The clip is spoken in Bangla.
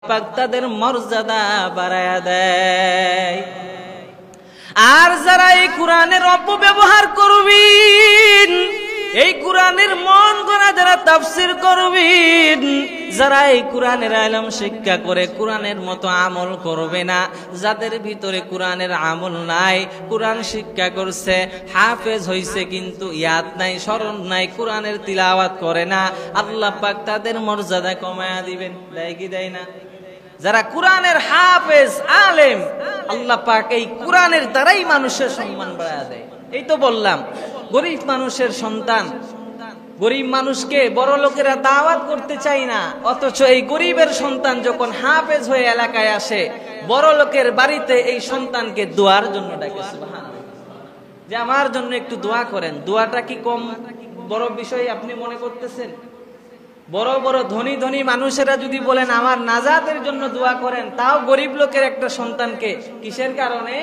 পাক তাদের মর্যাদা বাড়ায়া দেয়। আর যারা এই কোরআনের অপব্যবহার করবেন, এই কোরআনের মন গড়া যারা তাফসীর করবেন, যারা এই কোরআনের ইলম শিক্ষা করে কোরআনের মতো আমল করবে না, যাদের ভিতরে কোরআনের আমল নাই, কোরআন শিক্ষা করছে, হাফেজ হইছে কিন্তু ইয়াদ নাই, স্মরণ নাই, কোরআনের তিলাওয়াত করে না, আল্লাহ পাক তাদের মর্যাদা কমায়া দিবেন। দেয় কি দেয় না? যারা কোরআনের হাফেজ আলেম, আল্লাহ পাক এই কোরআনের দ্বারাই মানুষের সম্মান বাড়ায় দেয়। এই তো বললাম, গরিব মানুষের সন্তান, গরিব মানুষকে বড় লোকেরা দাওয়াত করতে চাই না, অথচ এই গরিবের সন্তান যখন হাফেজ হয়ে এলাকায় আসে, বড় লোকের বাড়িতে এই সন্তানকে দোয়ার জন্য ডাকে। সুবহানাল্লাহ, যে আমার জন্য একটু দোয়া করেন। দোয়াটা কি কম বড় বিষয় আপনি মনে করতেছেন? বড় বড় ধনী ধনী মানুষেরা যদি বলেন আমার নাজাতের জন্য দোয়া করেন, তাও গরিব লোকের একটা সন্তানকে কিসের কারণে